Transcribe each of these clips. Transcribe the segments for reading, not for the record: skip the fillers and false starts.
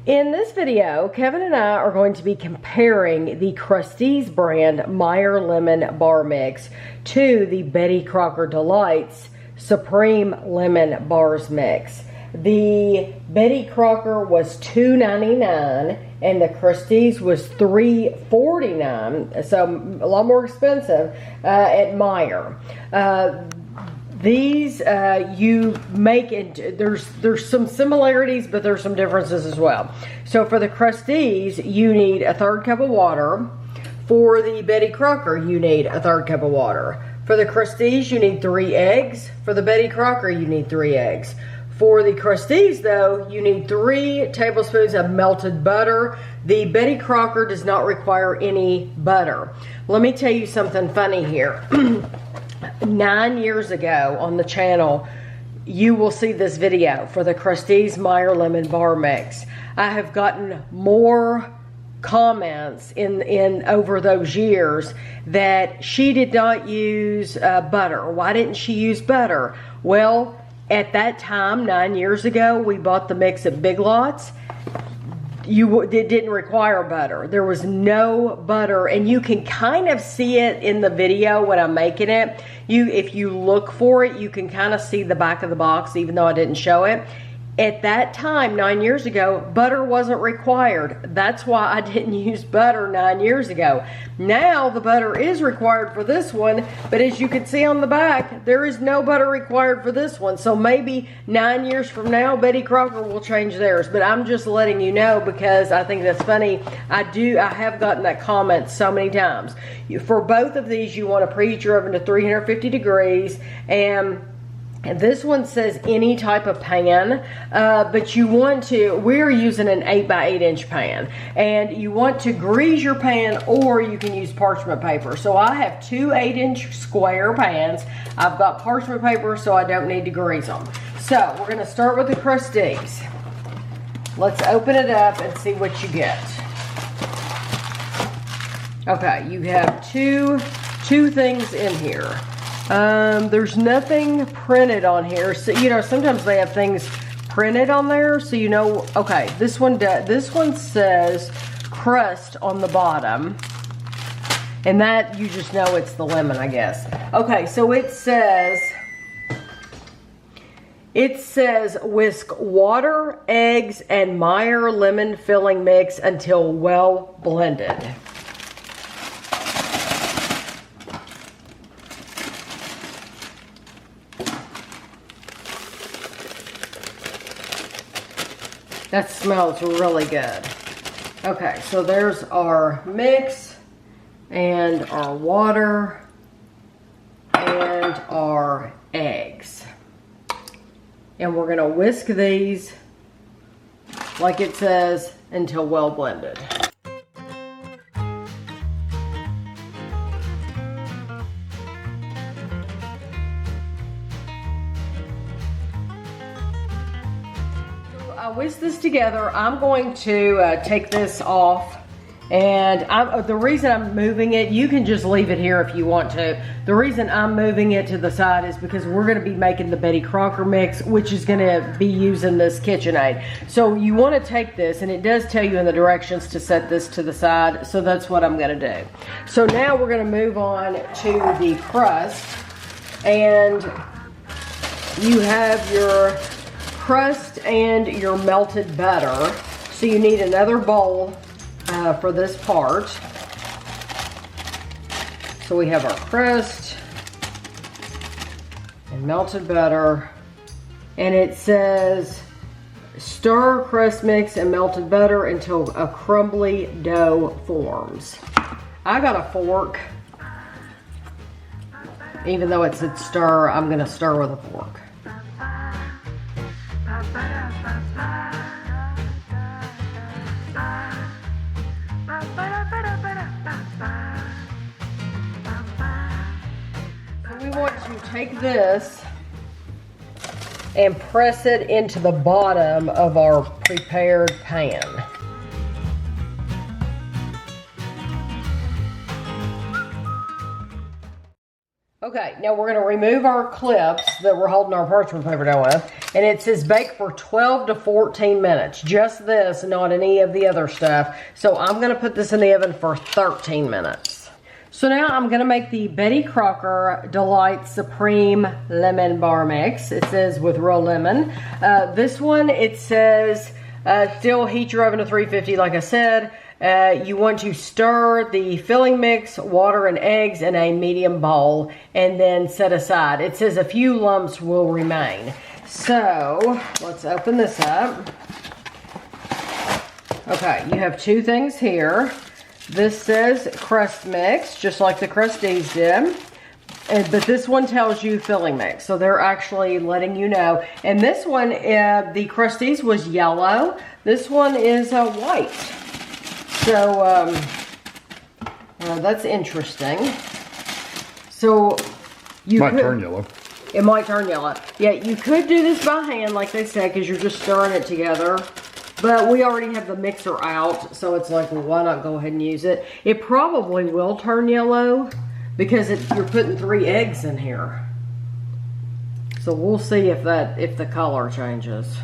In this video, Kevin and I are going to be comparing the Krusteaz brand Meyer Lemon Bar Mix to the Betty Crocker Delights Supreme Lemon Bars Mix. The Betty Crocker was $2.99 and the Krusteaz was $3.49, so a lot more expensive at Meyer. These you make it, there's some similarities, but there's some differences as well. So for the Krusteaz, you need a 1/3 cup of water. For the Betty Crocker, you need a 1/3 cup of water. For the Krusteaz, you need 3 eggs. For the Betty Crocker, you need 3 eggs. For the Krusteaz, though, you need 3 tablespoons of melted butter. The Betty Crocker does not require any butter. Let me tell you something funny here. 9 years ago on the channel, you will see this video for the Krusteaz Meyer Lemon Bar Mix. I have gotten more comments in over those years that she did not use butter. Why didn't she use butter? Well, at that time, 9 years ago, we bought the mix at Big Lots. It didn't require butter. There was no butter, and you can kind of see it in the video when I'm making it. If you look for it, you can kind of see the back of the box, even though I didn't show it. At that time, 9 years ago, butter wasn't required. That's why I didn't use butter 9 years ago. Now the butter is required for this one, but as you can see on the back, there is no butter required for this one. So maybe 9 years from now, Betty Crocker will change theirs. But I'm just letting you know because I think that's funny. I have gotten that comment so many times. For both of these, you want to preheat your oven to 350 degrees, and this one says any type of pan, but you want to, we're using an 8 by 8 inch pan, and you want to grease your pan, or you can use parchment paper. So I have 2 8-inch square pans. I've got parchment paper, so I don't need to grease them. So we're going to start with the Krusteaz. Let's open it up and see what you get. Okay, you have two things in here. There's nothing printed on here, so you know sometimes they have things printed on there, so you know. Okay, this one says crust on the bottom, and that you just know it's the lemon, I guess. Okay, so it says whisk water, eggs, and Meyer lemon filling mix until well blended. That smells really good. Okay, so there's our mix and our water and our eggs. And we're gonna whisk these, like it says, until well blended. I whisk this together. I'm going to take this off, and the reason I'm moving it, you can just leave it here if you want to. The reason I'm moving it to the side is because we're going to be making the Betty Crocker mix, which is going to be using this KitchenAid. So you want to take this, and it does tell you in the directions to set this to the side, so that's what I'm going to do. So now we're going to move on to the crust, and you have your crust and your melted butter. So you need another bowl for this part. So we have our crust and melted butter, and it says stir crust mix and melted butter until a crumbly dough forms. I got a fork. Even though it said stir, I'm gonna stir with a fork. We want to take this and press it into the bottom of our prepared pan. Okay, now we're going to remove our clips that we're holding our parchment paper down with. And it says bake for 12 to 14 minutes. Just this, not any of the other stuff. So I'm going to put this in the oven for 13 minutes. So now I'm going to make the Betty Crocker Delight Supreme Lemon Bar Mix. It says with real lemon. This one, it says still heat your oven to 350 like I said. You want to stir the filling mix, water, and eggs in a medium bowl and then set aside. It says a few lumps will remain. So let's open this up. Okay, you have two things here. This says crust mix, just like the Krusteaz did. But this one tells you filling mix. So they're actually letting you know. And this one, the Krusteaz was yellow. This one is white. So, that's interesting. So, you might turn yellow. It might turn yellow. Yeah, you could do this by hand, like they said, because you're just stirring it together. But we already have the mixer out, so it's like, well, why not go ahead and use it? It probably will turn yellow because you're putting 3 eggs in here. So we'll see if the color changes.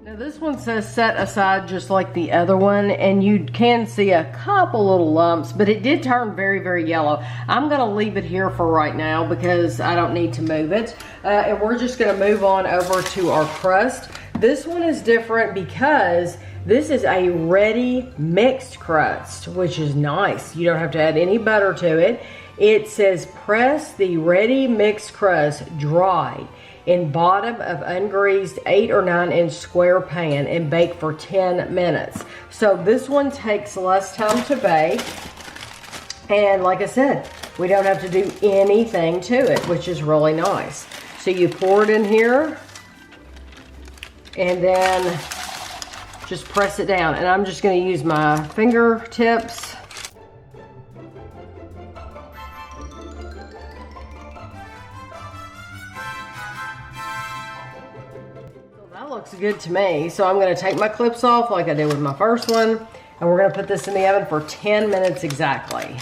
Now this one says set aside just like the other one, and you can see a couple little lumps, but it did turn very, very yellow. I'm going to leave it here for right now because I don't need to move it. And we're just going to move on over to our crust. This one is different because this is a ready mixed crust, which is nice. You don't have to add any butter to it. It says press the ready mixed crust dry in bottom of ungreased 8 or 9 inch square pan and bake for 10 minutes. So this one takes less time to bake. And like I said, we don't have to do anything to it, which is really nice. So you pour it in here and then just press it down. And I'm just going to use my fingertips. Looks good to me. So I'm going to take my clips off like I did with my first one, and we're going to put this in the oven for 10 minutes exactly.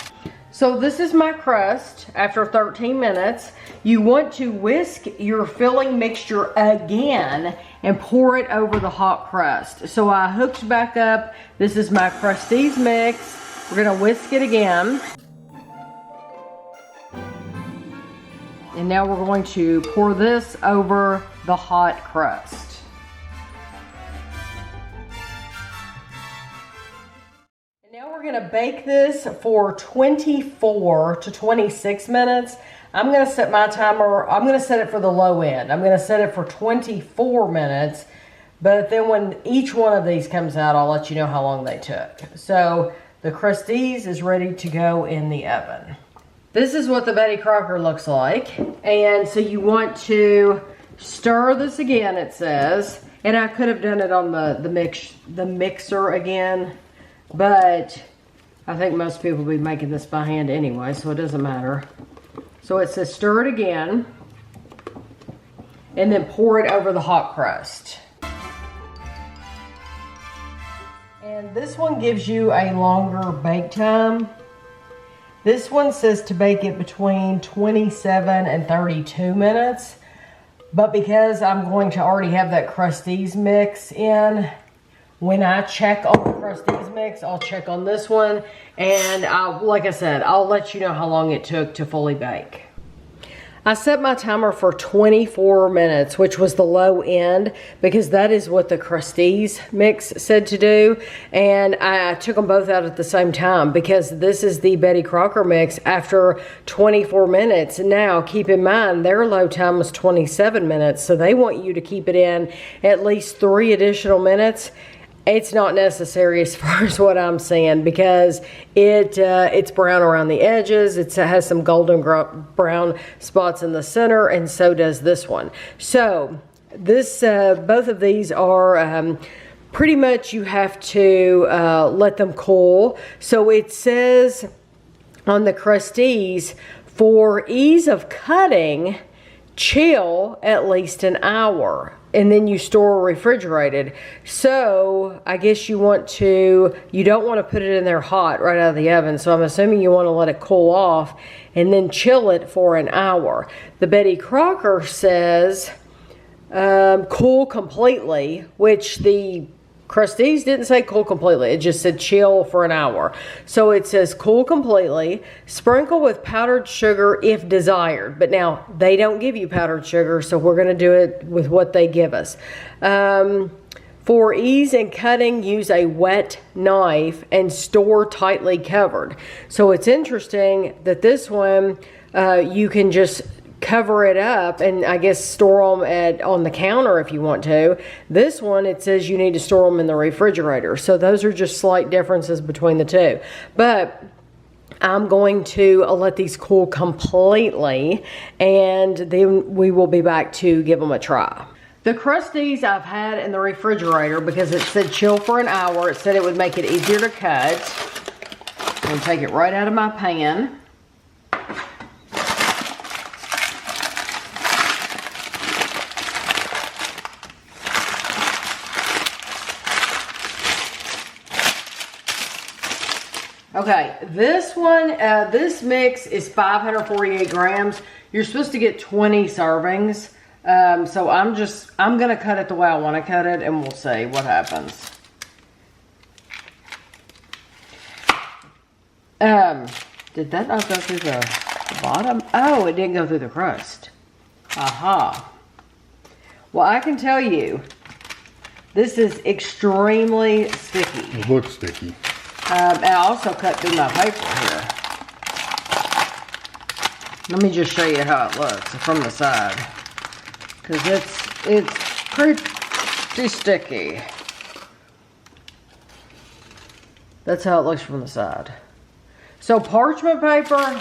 So this is my crust after 13 minutes. You want to whisk your filling mixture again and pour it over the hot crust. So I hooked back up. This is my Krusteaz mix. We're going to whisk it again. And now we're going to pour this over the hot crust. Now we're going to bake this for 24 to 26 minutes. I'm going to set my timer, I'm going to set it for the low end. I'm going to set it for 24 minutes, but then when each one of these comes out, I'll let you know how long they took. So the Krusteaz is ready to go in the oven. This is what the Betty Crocker looks like. And so you want to stir this again, it says. And I could have done it on the mixer again. But I think most people will be making this by hand anyway, so it doesn't matter. So it says stir it again and then pour it over the hot crust. And this one gives you a longer bake time. This one says to bake it between 27 and 32 minutes. But because I'm going to already have that Krusteaz mix in, when I check on the Krusteaz mix, I'll check on this one. And like I said, I'll let you know how long it took to fully bake. I set my timer for 24 minutes, which was the low end, because that is what the Krusteaz mix said to do. And I took them both out at the same time because this is the Betty Crocker mix after 24 minutes. Now, keep in mind, their low time was 27 minutes, so they want you to keep it in at least 3 additional minutes. It's not necessary as far as what I'm seeing because it's brown around the edges. It has some golden brown spots in the center, and so does this one. So this both of these are pretty much you have to let them cool. So it says on the Krusteaz, for ease of cutting, chill at least an hour. and then you store refrigerated. So I guess you don't want to put it in there hot right out of the oven. So I'm assuming you want to let it cool off and then chill it for an hour. The Betty Crocker says cool completely, which the Krusteaz didn't say cool completely. It just said chill for an hour. So it says cool completely, sprinkle with powdered sugar if desired. But now, they don't give you powdered sugar, so we're going to do it with what they give us. For ease in cutting, use a wet knife and store tightly covered. So it's interesting that this one, you can just cover it up and I guess store them on the counter if you want to. This one, it says you need to store them in the refrigerator. So those are just slight differences between the two. But I'm going to let these cool completely, and then we will be back to give them a try. The Krusteaz I've had in the refrigerator because it said chill for an hour. It said it would make it easier to cut. I'm going to take it right out of my pan. Okay, this one, this mix is 548 grams. You're supposed to get 20 servings. So I'm going to cut it the way I want to cut it, and we'll see what happens. Did that not go through the bottom? Oh, it didn't go through the crust. Aha. Well, I can tell you, this is extremely sticky. It looks sticky. And I also cut through my paper here. Let me just show you how it looks from the side. Because it's pretty sticky. That's how it looks from the side. So parchment paper,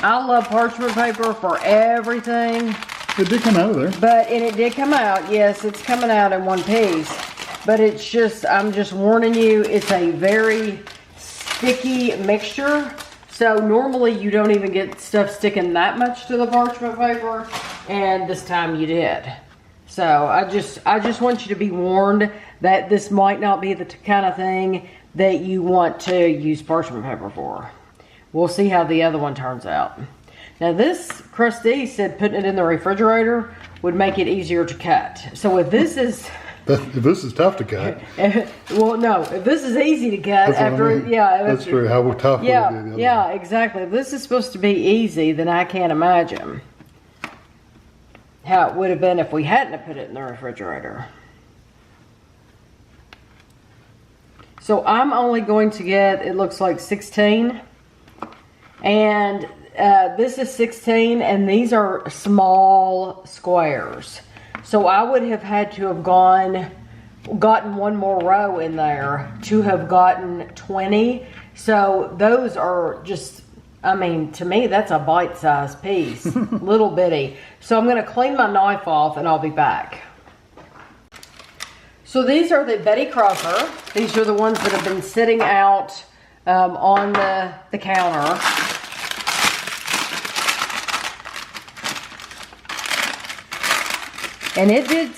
I love parchment paper for everything. It did come out of there. And it did come out. Yes, it's coming out in one piece. But it's just, I'm just warning you, it's a very sticky mixture. So normally you don't even get stuff sticking that much to the parchment paper. And this time you did. So I just want you to be warned that this might not be the kind of thing that you want to use parchment paper for. We'll see how the other one turns out. Now this Krusteaz said putting it in the refrigerator would make it easier to cut. So if this is... If this is tough to cut. Well, no. If this is easy to cut that's true. How tough would it be? Yeah, exactly. If this is supposed to be easy, then I can't imagine how it would have been if we hadn't put it in the refrigerator. So I'm only going to get, it looks like 16. And this is 16, and these are small squares. So I would have had to have gotten one more row in there to have gotten 20. So those are just, I mean, to me, that's a bite-sized piece. Little bitty. So I'm going to clean my knife off and I'll be back. So these are the Betty Crocker. These are the ones that have been sitting out on the counter. And it did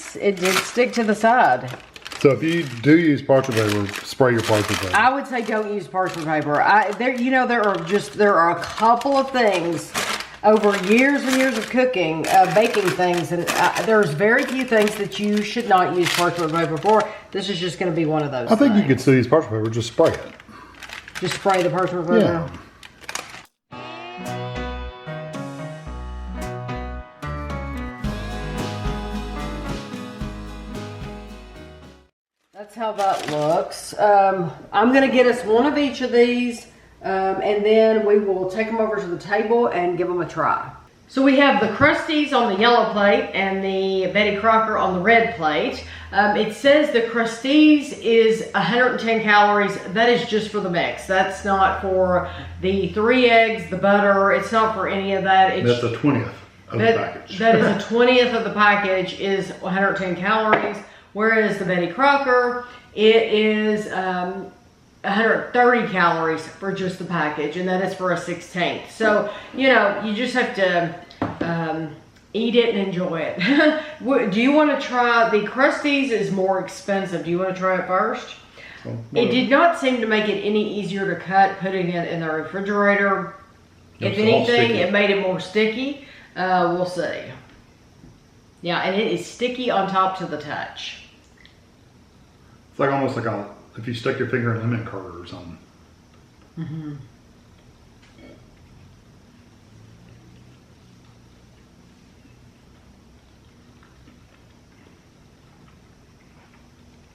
stick to the side. So if you do use parchment paper, spray your parchment paper. I would say don't use parchment paper. There are a couple of things over years and years of cooking, baking things, and there's very few things that you should not use parchment paper for. This is just going to be one of those. I think you could still use parchment paper. Just spray it. Just spray the parchment paper. Yeah. That's how that looks. I'm going to get us one of each of these, and then we will take them over to the table and give them a try. So we have the Krusteaz on the yellow plate and the Betty Crocker on the red plate. It says the Krusteaz is 110 calories. That is just for the mix. That's not for the 3 eggs, the butter. It's not for any of that. That's a 20th of the package. That is a 20th of the package is 110 calories. Whereas the Betty Crocker, it is 130 calories for just the package, and that is for a 16th. So, you know, you just have to eat it and enjoy it. Do you want to try, the Krusteaz is more expensive. Do you want to try it first? It did not seem to make it any easier to cut putting it in the refrigerator. If anything, it made it more sticky. We'll see. Yeah, and it is sticky on top to the touch. It's like almost like if you stuck your finger in lemon curd or something. Mm-hmm.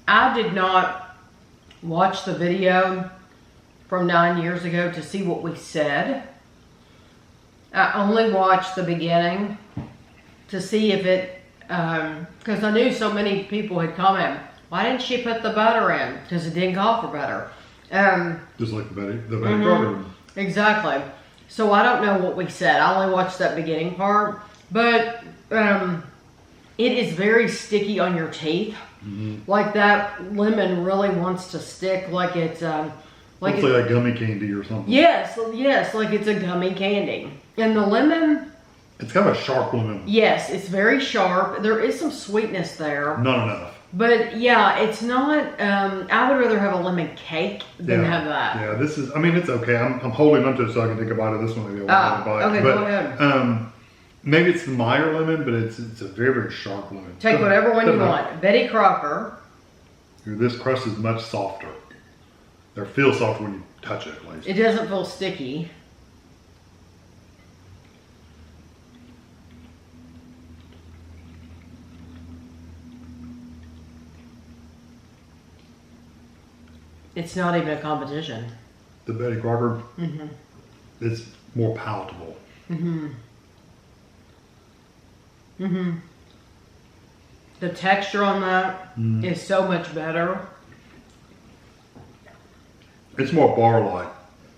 I did not watch the video from 9 years ago to see what we said. I only watched the beginning to see if it, because I knew so many people had commented, why didn't she put the butter in? Because it didn't call for butter. Just like the Betty Crocker. Exactly. So I don't know what we said. I only watched that beginning part. But it is very sticky on your teeth. Mm-hmm. Like that lemon really wants to stick like it's... Looks like a gummy candy or something. Yes, like it's a gummy candy. And the lemon... It's kind of a sharp lemon. Yes, it's very sharp. There is some sweetness there. Not enough. But yeah, it's not... I would rather have a lemon cake than have that. Yeah, this is... I mean, it's okay. I'm holding onto it so I can take a bite of this one. Maybe I'll bite. Okay, but, go ahead. Maybe it's the Meyer lemon, but it's a very, very sharp lemon. Take whatever one you want. Betty Crocker. This crust is much softer. Or feels softer when you touch it, at least. It doesn't feel sticky. It's not even a competition. The Betty Crocker, it's more palatable. The texture on that is so much better. It's more bar-like.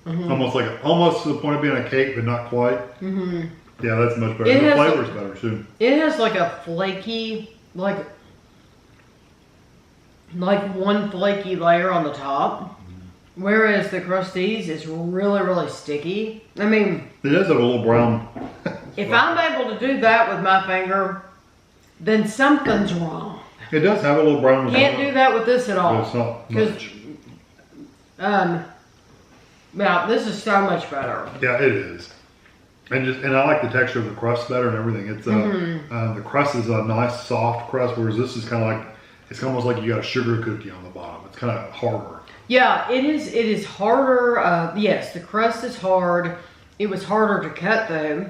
Almost to the point of being a cake, but not quite. Yeah, that's much better. The flavor's better too. It has like a flaky, like one flaky layer on the top. Whereas the Krusteaz is really, really sticky. I mean... It does have a little brown... If I'm able to do that with my finger, then something's wrong. It does have a little brown... Can't do that with this at all. It's not much. Yeah, this is so much better. Yeah, it is. And I like the texture of the crust better and everything. It's the crust is a nice, soft crust, whereas this is kind of like... It's almost like you got a sugar cookie on the bottom. It's kind of harder. Yeah, it is. It is harder. Yes, the crust is hard. It was harder to cut though,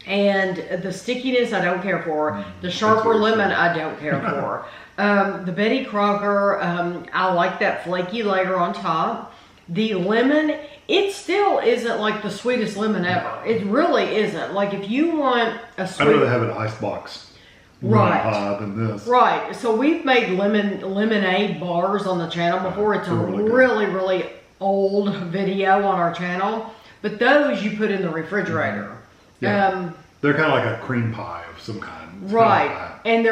and the stickiness I don't care for. The sharper lemon I don't care for. The Betty Crocker, I like that flaky layer on top. The lemon, it still isn't like the sweetest lemon ever. It really isn't. Like if you want a sweet, I'd rather have an icebox. Right. Than this. Right. So we've made lemonade bars on the channel before. It's a really, really old video on our channel. But those you put in the refrigerator. Yeah. They're kind of like a cream pie of some kind. It's right. Kind of and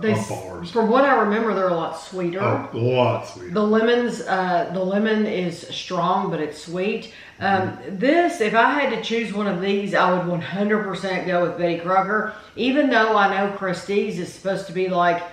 they from what I remember, they're a lot sweeter. Oh, a lot sweeter. The lemon is strong, but it's sweet. This, if I had to choose one of these, I would 100% go with Betty Crocker. Even though I know Krusteaz is supposed to be like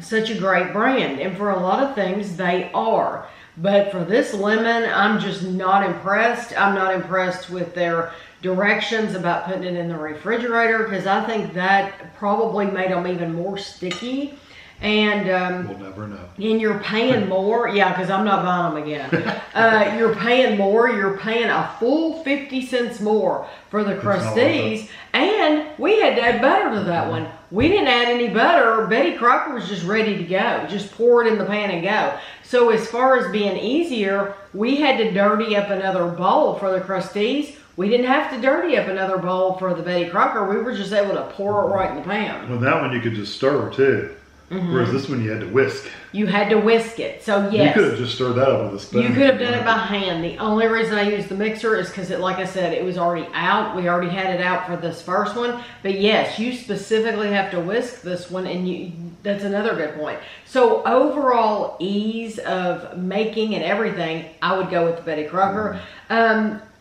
such a great brand, and for a lot of things they are. But for this lemon, I'm just not impressed. I'm not impressed with their directions about putting it in the refrigerator, because I think that probably made them even more sticky. And we'll never know. And you're paying more. Yeah, because I'm not buying them again. You're paying more. You're paying a full 50 cents more for the Krusteaz. And we had to add butter to that one. We didn't add any butter. Betty Crocker was just ready to go. Just pour it in the pan and go. So as far as being easier, we had to dirty up another bowl for the Krusteaz. We didn't have to dirty up another bowl for the Betty Crocker. We were just able to pour it right in the pan. Well, that one you could just stir too. Whereas this one you had to whisk. You had to whisk it. So yes. You could have just stirred that up with a spoon. You could have done it by hand. The only reason I used the mixer is because, like I said, it was already out. We already had it out for this first one. But yes, you specifically have to whisk this one, and that's another good point. So overall ease of making and everything, I would go with the Betty Crocker.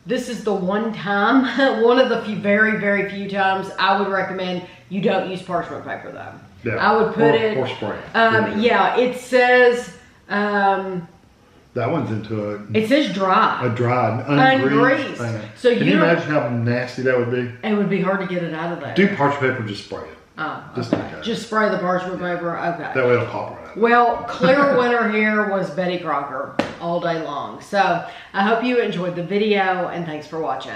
this is the one time, one of the few, very, very few times I would recommend you don't use parchment paper though. Yeah. I would put it. Or spray. Yeah, it says. That one's into It says dry. a dry, Ungreased. thing. So Can you imagine how nasty that would be? It would be hard to get it out of there. Do parchment paper, just spray it. Oh, Just okay. in case. Just spray the parchment paper. Okay. That way it'll pop right out. Well, clear winner here was Betty Crocker all day long. So I hope you enjoyed the video and thanks for watching.